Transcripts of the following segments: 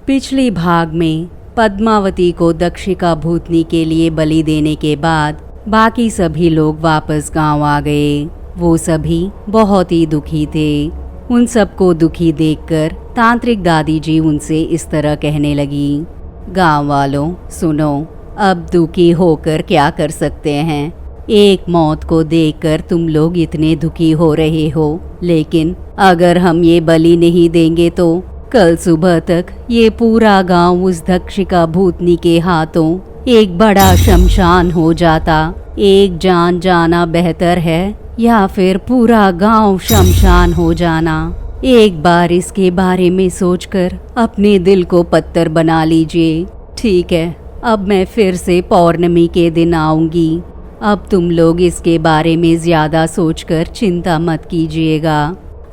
पिछली भाग में पद्मावती को दक्षिका भूतनी के लिए बलि देने के बाद बाकी सभी लोग वापस गांव आ गए। वो सभी बहुत ही दुखी थे। उन सबको दुखी देखकर तांत्रिक दादी जी उनसे इस तरह कहने लगी, गांव वालों सुनो, अब दुखी होकर क्या कर सकते हैं। एक मौत को देखकर तुम लोग इतने दुखी हो रहे हो, लेकिन अगर हम ये बलि नहीं देंगे तो कल सुबह तक ये पूरा गांव उस दक्षिका भूतनी के हाथों एक बड़ा शमशान हो जाता। एक जान जाना बेहतर है या फिर पूरा गांव शमशान हो जाना। एक बार इसके बारे में सोचकर अपने दिल को पत्थर बना लीजिए। ठीक है, अब मैं फिर से पौर्णमी के दिन आऊंगी। अब तुम लोग इसके बारे में ज्यादा सोचकर चिंता मत कीजिएगा।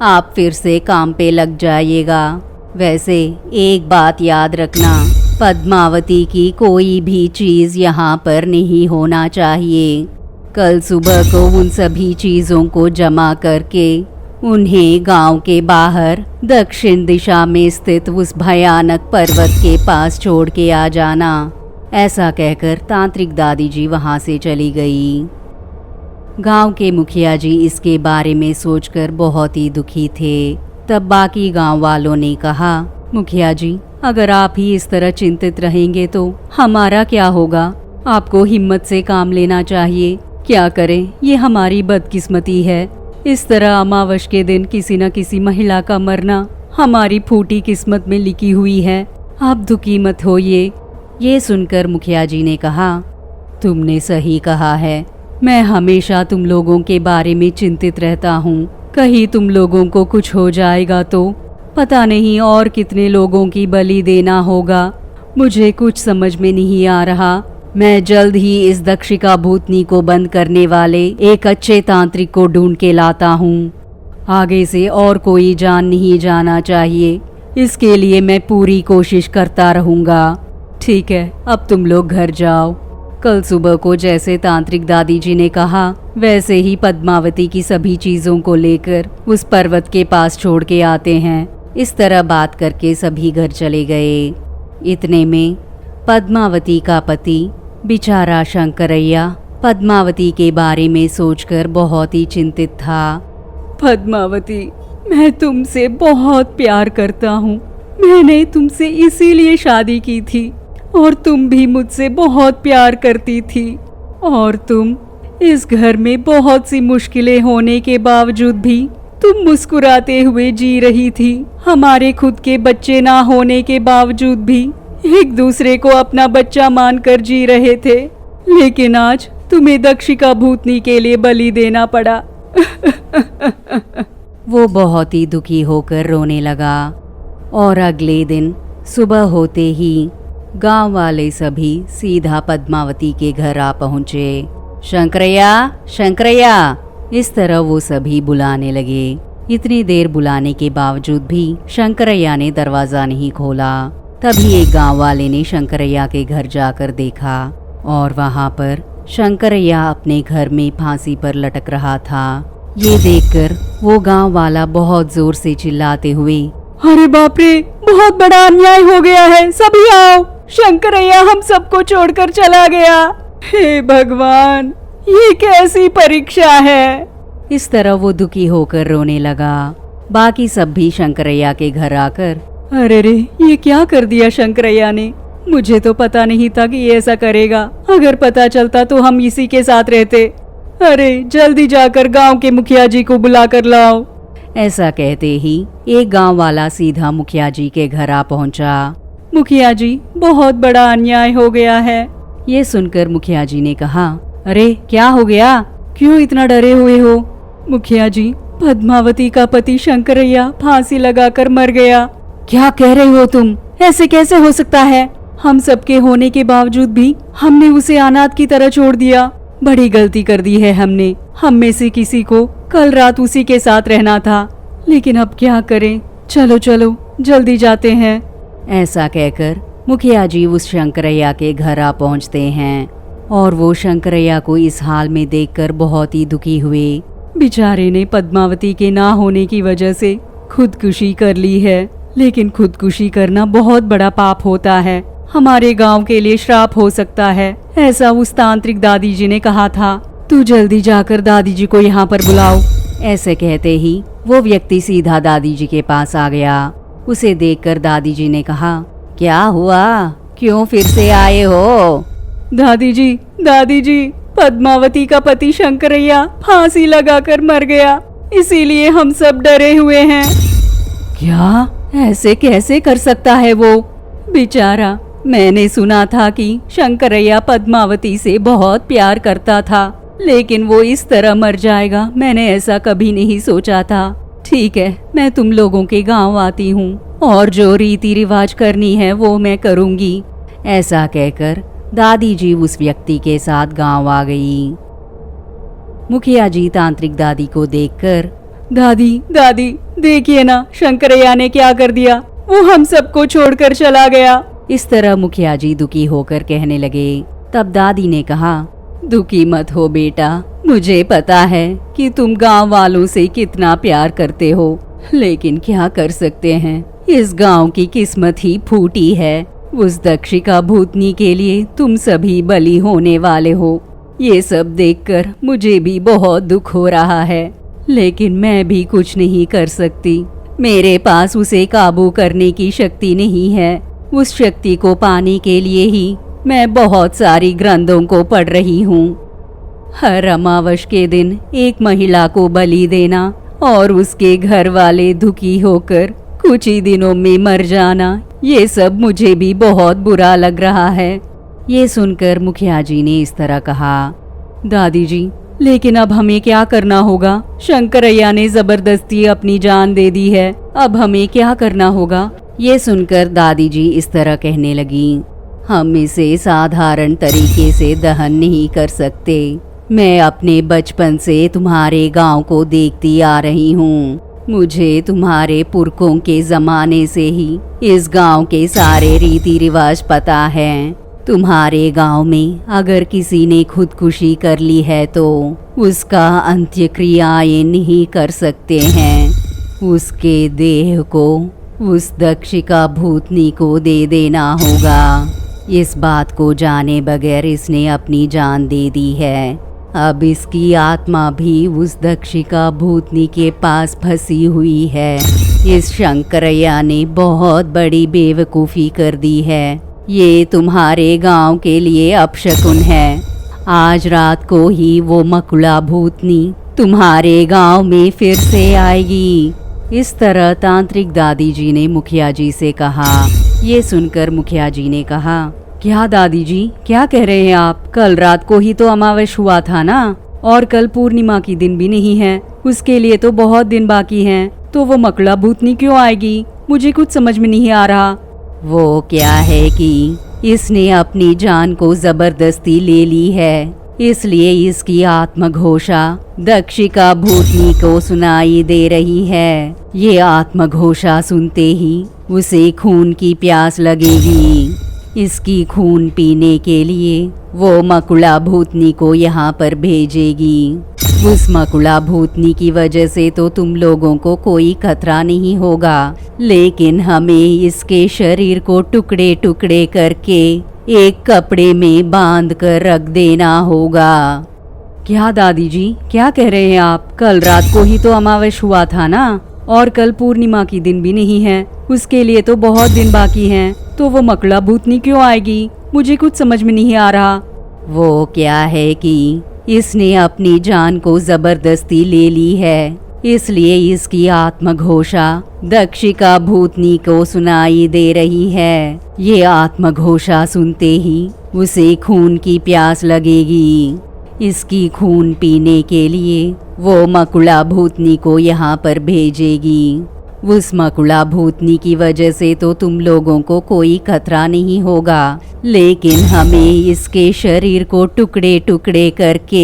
आप फिर से काम पे लग जाइएगा। वैसे एक बात याद रखना, पद्मावती की कोई भी चीज यहाँ पर नहीं होना चाहिए। कल सुबह को उन सभी चीजों को जमा करके उन्हें गांव के बाहर दक्षिण दिशा में स्थित उस भयानक पर्वत के पास छोड़ के आ जाना। ऐसा कहकर तांत्रिक दादी जी वहां से चली गई। गांव के मुखिया जी इसके बारे में सोचकर बहुत ही दुखी थे। तब बाकी गांव वालों ने कहा, मुखिया जी, अगर आप ही इस तरह चिंतित रहेंगे तो हमारा क्या होगा। आपको हिम्मत से काम लेना चाहिए। क्या करें, ये हमारी बदकिस्मती है। इस तरह अमावस के दिन किसी न किसी महिला का मरना हमारी फूटी किस्मत में लिखी हुई है। आप दुखी मत होइए। ये सुनकर मुखिया जी ने कहा, तुमने सही कहा है। मैं हमेशा तुम लोगों के बारे में चिंतित रहता हूँ। कहीं तुम लोगों को कुछ हो जाएगा तो पता नहीं और कितने लोगों की बलि देना होगा। मुझे कुछ समझ में नहीं आ रहा। मैं जल्द ही इस दक्षिका भूतनी को बंद करने वाले एक अच्छे तांत्रिक को ढूंढ के लाता हूँ। आगे से और कोई जान नहीं जाना चाहिए। इसके लिए मैं पूरी कोशिश करता रहूँगा। ठीक है, अब तुम लोग घर जाओ। कल सुबह को जैसे तांत्रिक दादी जी ने कहा, वैसे ही पद्मावती की सभी चीजों को लेकर उस पर्वत के पास छोड़ के आते हैं। इस तरह बात करके सभी घर चले गए। इतने में पद्मावती का पति बेचारा शंकरैया पद्मावती के बारे में सोचकर बहुत ही चिंतित था। पद्मावती, मैं तुमसे बहुत प्यार करता हूँ। मैंने तुमसे इसीलिए शादी की थी और तुम भी मुझसे बहुत प्यार करती थी। और तुम इस घर में बहुत सी मुश्किलें होने के बावजूद भी तुम मुस्कुराते हुए जी रही थी। हमारे खुद के बच्चे ना होने के बावजूद भी एक दूसरे को अपना बच्चा मानकर जी रहे थे। लेकिन आज तुम्हें दक्षिका भूतनी के लिए बलि देना पड़ा। वो बहुत ही दुखी होकर रोने लगा। और अगले दिन सुबह होते ही गांव वाले सभी सीधा पद्मावती के घर आ पहुंचे। शंकरैया, शंकरैया, इस तरह वो सभी बुलाने लगे। इतनी देर बुलाने के बावजूद भी शंकरैया ने दरवाजा नहीं खोला। तभी एक गांव वाले ने शंकरैया के घर जाकर देखा और वहां पर शंकरैया अपने घर में फांसी पर लटक रहा था। ये देखकर वो गांव वाला बहुत जोर से चिल्लाते हुए, अरे बाप रे, बहुत बड़ा अन्याय हो गया है, सभी आओ। शंकरैया हम सबको छोड़कर चला गया। हे भगवान, ये कैसी परीक्षा है। इस तरह वो दुखी होकर रोने लगा। बाकी सब भी शंकरैया के घर आकर, अरे रे, ये क्या कर दिया शंकरैया ने। मुझे तो पता नहीं था कि ये ऐसा करेगा। अगर पता चलता तो हम इसी के साथ रहते। अरे जल्दी जाकर गांव के मुखिया जी को बुला कर लाओ। ऐसा कहते ही एक गांव वाला सीधा मुखिया जी के घर आ पहुंचा। मुखिया जी, बहुत बड़ा अन्याय हो गया है। ये सुनकर मुखिया जी ने कहा, अरे क्या हो गया, क्यों इतना डरे हुए हो। मुखिया जी, पद्मावती का पति शंकरैया फांसी लगाकर मर गया। क्या कह रहे हो तुम, ऐसे कैसे हो सकता है। हम सबके होने के बावजूद भी हमने उसे अनाथ की तरह छोड़ दिया। बड़ी गलती कर दी है हमने। हम में से किसी को कल रात उसी के साथ रहना था, लेकिन अब क्या करें। चलो चलो जल्दी जाते हैं। ऐसा कहकर मुखिया जी उस शंकरैया के घर आ पहुंचते हैं और वो शंकरैया को इस हाल में देखकर बहुत ही दुखी हुए। बेचारे ने पद्मावती के ना होने की वजह से खुदकुशी कर ली है, लेकिन खुदकुशी करना बहुत बड़ा पाप होता है, हमारे गांव के लिए श्राप हो सकता है, ऐसा उस तांत्रिक दादी जी ने कहा था। तू जल्दी जाकर दादी जी को यहाँ पर बुलाओ। ऐसे कहते ही वो व्यक्ति सीधा दादी जी के पास आ गया। उसे देखकर दादी जी ने कहा, क्या हुआ, क्यों फिर से आए हो? दादी जी, पद्मावती का पति शंकरैया फांसी लगाकर मर गया, इसीलिए हम सब डरे हुए हैं। क्या? ऐसे कैसे कर सकता है वो? बेचारा, मैंने सुना था कि शंकरैया पद्मावती से बहुत प्यार करता था, लेकिन वो इस तरह मर जाएगा मैंने ऐसा कभी नहीं सोचा था। ठीक है, मैं तुम लोगों के गांव आती हूँ और जो रीति रिवाज करनी है वो मैं करूँगी। ऐसा कहकर दादी जी उस व्यक्ति के साथ गांव आ गई। मुखिया जी तांत्रिक दादी को देखकर, दादी देखिए ना, शंकरैया ने क्या कर दिया, वो हम सबको छोड़कर चला गया। इस तरह मुखिया जी दुखी होकर कहने लगे। तब दादी ने कहा, दुखी मत हो बेटा, मुझे पता है कि तुम गांव वालों से कितना प्यार करते हो, लेकिन क्या कर सकते हैं, इस गांव की किस्मत ही फूटी है। उस दक्षिका भूतनी के लिए तुम सभी बलि होने वाले हो। ये सब देखकर मुझे भी बहुत दुख हो रहा है, लेकिन मैं भी कुछ नहीं कर सकती। मेरे पास उसे काबू करने की शक्ति नहीं है। उस शक्ति को पाने के लिए ही मैं बहुत सारी ग्रंथों को पढ़ रही हूँ। हर अमावस के दिन एक महिला को बलि देना और उसके घर वाले दुखी होकर कुछ ही दिनों में मर जाना, ये सब मुझे भी बहुत बुरा लग रहा है। ये सुनकर मुखिया जी ने इस तरह कहा, दादी जी, लेकिन अब हमें क्या करना होगा? शंकरैया ने जबरदस्ती अपनी जान दे दी है, अब हमें क्या करना होगा? ये सुनकर दादी जी इस तरह कहने लगी, हम इसे साधारण तरीके से दहन नहीं कर सकते। मैं अपने बचपन से तुम्हारे गांव को देखती आ रही हूँ। मुझे तुम्हारे पुरखों के जमाने से ही इस गांव के सारे रीति रिवाज पता है। तुम्हारे गांव में अगर किसी ने खुदकुशी कर ली है तो उसका अंत्य क्रियाएं नहीं कर सकते हैं। उसके देह को उस दक्षिका भूतनी को दे देना होगा। इस बात को जाने बगैर इसने अपनी जान दे दी है। अब इसकी आत्मा भी उस दक्षिका भूतनी के पास फंसी हुई है। इस शंकरैया ने बहुत बड़ी बेवकूफ़ी कर दी है। ये तुम्हारे गांव के लिए अपशकुन है। आज रात को ही वो मकुला भूतनी तुम्हारे गांव में फिर से आएगी। इस तरह तांत्रिक दादी जी ने मुखिया जी से कहा। ये सुनकर मुखिया जी ने कहा, क्या दादी जी, क्या कह रहे हैं आप? कल रात को ही तो अमावस हुआ था ना, और कल पूर्णिमा की दिन भी नहीं है, उसके लिए तो बहुत दिन बाकी हैं। तो वो मकड़ा भूतनी क्यों आएगी? मुझे कुछ समझ में नहीं आ रहा। वो क्या है कि इसने अपनी जान को जबरदस्ती ले ली है, इसलिए इसकी आत्मघोषा दक्षिका भूतनी को सुनाई दे रही है। ये आत्मघोषा सुनते ही उसे खून की प्यास लगेगी। इसकी खून पीने के लिए वो मकुला भूतनी को यहाँ पर भेजेगी। उस मकुला भूतनी की वजह से तो तुम लोगों को कोई खतरा नहीं होगा, लेकिन हमें इसके शरीर को टुकड़े टुकड़े करके एक कपड़े में बांध कर रख देना होगा। क्या दादी जी, क्या कह रहे हैं आप? कल रात को ही तो अमावस हुआ था ना, और कल पूर्णिमा की दिन भी नहीं है, उसके लिए तो बहुत दिन बाकी हैं। तो वो मकड़ा भूतनी क्यों आएगी? मुझे कुछ समझ में नहीं आ रहा। वो क्या है कि इसने अपनी जान को जबरदस्ती ले ली है, इसलिए इसकी आत्मघोषा दक्षिका भूतनी को सुनाई दे रही है। ये आत्मघोषा सुनते ही उसे खून की प्यास लगेगी। इसकी खून पीने के लिए वो मकुला भूतनी को यहाँ पर भेजेगी। उस मकुला भूतनी की वजह से तो तुम लोगों को कोई खतरा नहीं होगा, लेकिन हमें इसके शरीर को टुकड़े टुकड़े करके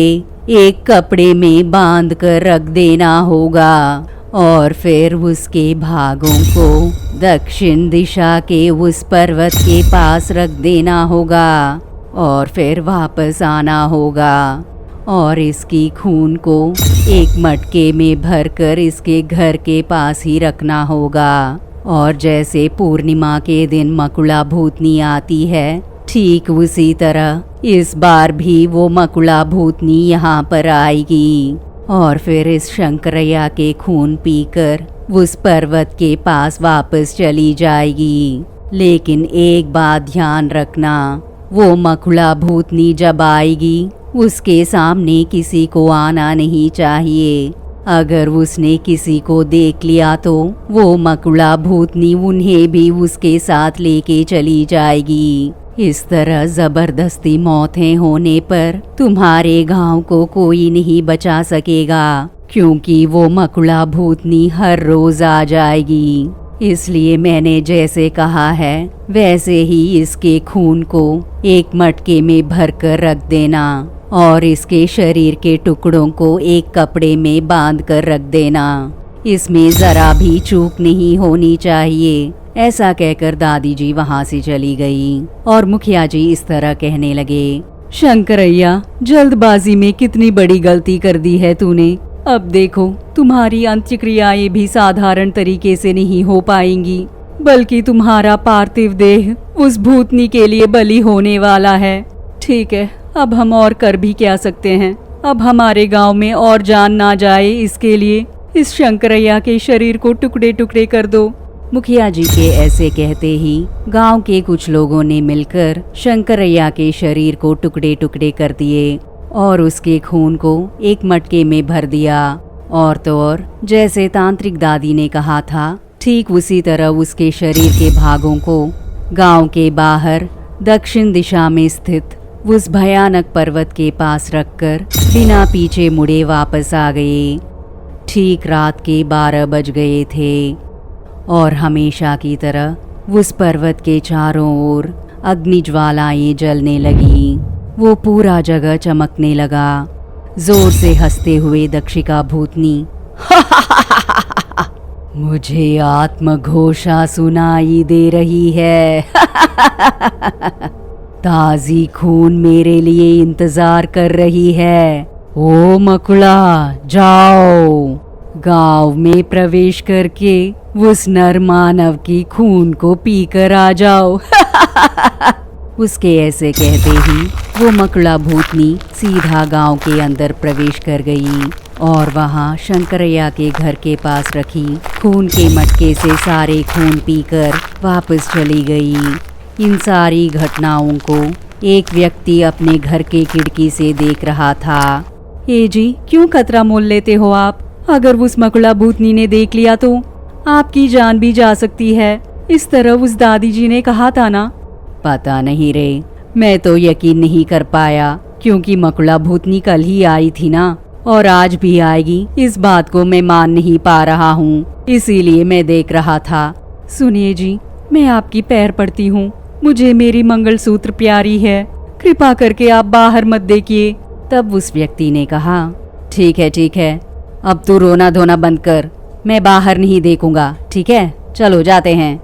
एक कपड़े में बांध कर रख देना होगा, और फिर उसके भागों को दक्षिण दिशा के उस पर्वत के पास रख देना होगा, और फिर वापस आना होगा, और इसकी खून को एक मटके में भरकर इसके घर के पास ही रखना होगा, और जैसे पूर्णिमा के दिन मकुड़ा भूतनी आती है, ठीक उसी तरह इस बार भी वो मकुड़ा भूतनी यहाँ पर आएगी और फिर इस शंकरैया के खून पीकर उस पर्वत के पास वापस चली जाएगी। लेकिन एक बात ध्यान रखना, वो मकुड़ा भूतनी जब आएगी उसके सामने किसी को आना नहीं चाहिए। अगर उसने किसी को देख लिया तो वो मकुड़ा भूतनी उन्हें भी उसके साथ लेके चली जाएगी। इस तरह जबरदस्ती मौतें होने पर तुम्हारे गांव को कोई नहीं बचा सकेगा, क्योंकि वो मकुड़ा भूतनी हर रोज आ जाएगी। इसलिए मैंने जैसे कहा है वैसे ही इसके खून को एक मटके में भरकर रख देना और इसके शरीर के टुकड़ों को एक कपड़े में बांध कर रख देना। इसमें जरा भी चूक नहीं होनी चाहिए। ऐसा कहकर दादी जी वहाँ से चली गई और मुखिया जी इस तरह कहने लगे, शंकरैया, जल्दबाजी में कितनी बड़ी गलती कर दी है तूने। अब देखो तुम्हारी अंत्यक्रियाएं भी साधारण तरीके से नहीं हो पाएंगी, बल्कि तुम्हारा पार्थिव देह उस भूतनी के लिए बलि होने वाला है। ठीक है, अब हम और कर भी क्या सकते हैं। अब हमारे गांव में और जान ना जाए, इसके लिए इस शंकरैया के शरीर को टुकड़े टुकड़े कर दो। मुखिया जी के ऐसे कहते ही गांव के कुछ लोगों ने मिलकर शंकरैया के शरीर को टुकड़े टुकड़े कर दिए और उसके खून को एक मटके में भर दिया। और तो और जैसे तांत्रिक दादी ने कहा था, ठीक उसी तरह उसके शरीर के भागों को गांव के बाहर दक्षिण दिशा में स्थित उस भयानक पर्वत के पास रखकर बिना पीछे मुड़े वापस आ गए। ठीक रात के 12 बज गए थे और हमेशा की तरह उस पर्वत के चारों ओर अग्निज्वालाएं जलने लगी। वो पूरा जगह चमकने लगा। जोर से हंसते हुए दक्षिका भूतनी मुझे आत्मघोषा सुनाई दे रही है। ताजी खून मेरे लिए इंतजार कर रही है। ओ मकुड़ा, जाओ गांव में प्रवेश करके उस नर मानव की खून को पीकर आ जाओ। उसके ऐसे कहते ही वो मकुड़ा भूतनी सीधा गांव के अंदर प्रवेश कर गई और वहां शंकरैया के घर के पास रखी खून के मटके से सारे खून पीकर वापस चली गई। इन सारी घटनाओं को एक व्यक्ति अपने घर के खिड़की से देख रहा था। ए जी, क्यों खतरा मोल लेते हो आप? अगर उस मकुड़ा भूतनी ने देख लिया तो आपकी जान भी जा सकती है। इस तरह उस दादी जी ने कहा था ना। पता नहीं रे, मैं तो यकीन नहीं कर पाया, क्योंकि मकुड़ा भूतनी कल ही आई थी ना, और आज भी आएगी, इस बात को मैं मान नहीं पा रहा हूँ। इसीलिए मैं देख रहा था। सुनिए जी, मैं आपकी पैर पड़ती हूँ, मुझे मेरी मंगलसूत्र प्यारी है, कृपा करके आप बाहर मत देखिए। तब उस व्यक्ति ने कहा, ठीक है, अब तू रोना धोना बंद कर, मैं बाहर नहीं देखूंगा, ठीक है, चलो जाते हैं।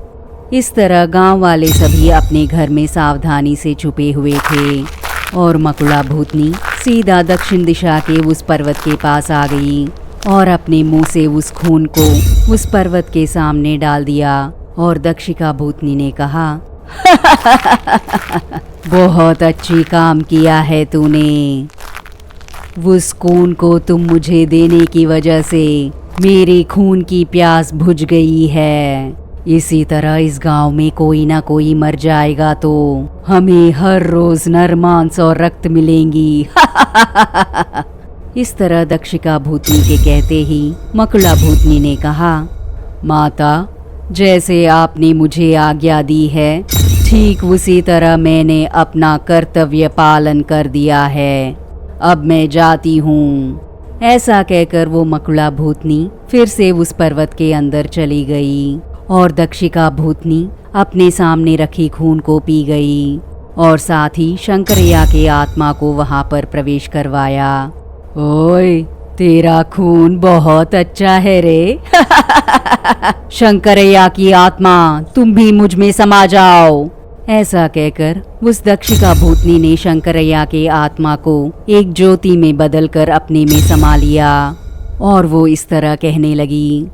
इस तरह गांव वाले सभी अपने घर में सावधानी से छुपे हुए थे और मकुड़ा भूतनी सीधा दक्षिण दिशा के उस पर्वत के पास आ गई और अपने मुंह से उस खून को उस पर्वत के सामने डाल दिया। और दक्षिका भूतनी ने कहा, बहुत अच्छी काम किया है तूने। उस खून को तुम मुझे देने की वजह से मेरे खून की प्यास बुझ गई है। इसी तरह इस गांव में कोई ना कोई मर जाएगा तो हमें हर रोज नर मांस और रक्त मिलेंगी। इस तरह दक्षिका भूतनी के कहते ही मकुड़ा भूतनी ने कहा, माता, जैसे आपने मुझे आज्ञा दी है, ठीक उसी तरह मैंने अपना कर्तव्य पालन कर दिया है। अब मैं जाती हूँ। ऐसा कहकर वो मकुड़ा भूतनी फिर से उस पर्वत के अंदर चली गई और दक्षिका भूतनी अपने सामने रखी खून को पी गई और साथ ही शंकरैया के आत्मा को वहां पर प्रवेश करवाया। ओए, तेरा खून बहुत अच्छा है रे। शंकरैया की आत्मा, तुम भी मुझ में समा जाओ। ऐसा कहकर उस दक्षिका भूतनी ने शंकरैया के आत्मा को एक ज्योति में बदलकर अपने में समा लिया और वो इस तरह कहने लगी,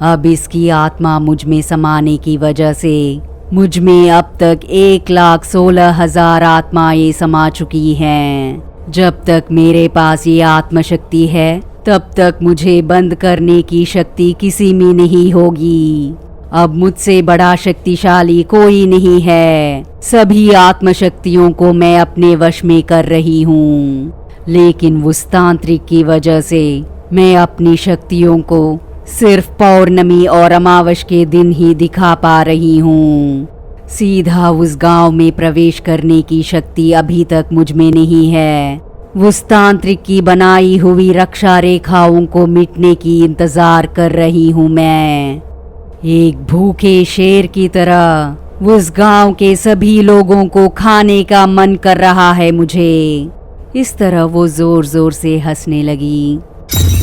अब इसकी आत्मा मुझ में समाने की वजह से मुझ में अब तक 1,16,000 आत्माएं समा चुकी हैं। जब तक मेरे पास ये आत्मशक्ति है तब तक मुझे बंद करने की शक्ति किसी में नहीं होगी। अब मुझसे बड़ा शक्तिशाली कोई नहीं है। सभी आत्मशक्तियों को मैं अपने वश में कर रही हूँ, लेकिन उस तांत्रिक की वजह से मैं अपनी शक्तियों को सिर्फ पौर्णमी और अमावस के दिन ही दिखा पा रही हूँ। सीधा उस गांव में प्रवेश करने की शक्ति अभी तक मुझ में नहीं है। उस तांत्रिक की बनाई हुई रक्षा रेखाओं को मिटने की इंतजार कर रही हूँ मैं। एक भूखे शेर की तरह उस गांव के सभी लोगों को खाने का मन कर रहा है मुझे। इस तरह वो जोर जोर से हंसने लगी।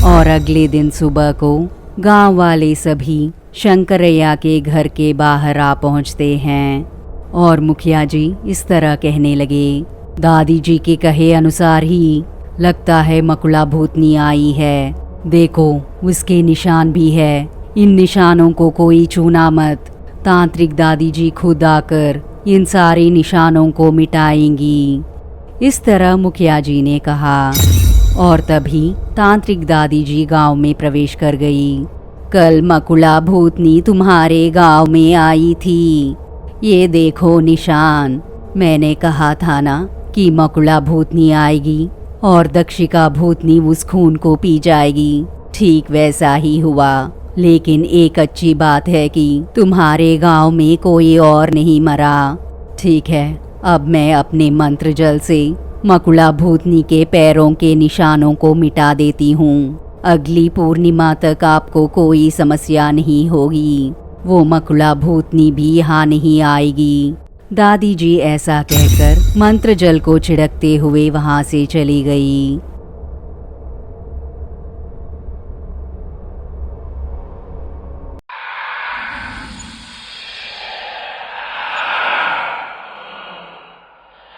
और अगले दिन सुबह को गांव वाले सभी शंकरैया के घर के बाहर आ पहुंचते हैं और मुखिया जी इस तरह कहने लगे, दादी जी के कहे अनुसार ही लगता है मकुला भूतनी आई है। देखो उसके निशान भी है, इन निशानों को कोई छूना मत। तांत्रिक दादी जी खुद आकर इन सारे निशानों को मिटाएंगी। इस तरह मुखिया जी ने कहा और तभी तांत्रिक दादी जी गांव में प्रवेश कर गई। कल मकुला भूतनी तुम्हारे गांव में आई थी, ये देखो निशान। मैंने कहा था ना कि मकुला भूतनी आएगी और दक्षिका भूतनी उस खून को पी जाएगी। ठीक वैसा ही हुआ, लेकिन एक अच्छी बात है कि तुम्हारे गांव में कोई और नहीं मरा। ठीक है, अब मैं अपने मंत्र जल से मकुला भूतनी के पैरों के निशानों को मिटा देती हूँ। अगली पूर्णिमा तक आपको कोई समस्या नहीं होगी। वो मकुला भूतनी भी यहाँ नहीं आएगी। दादी जी ऐसा कहकर मंत्र जल को छिड़कते हुए वहाँ से चली गई।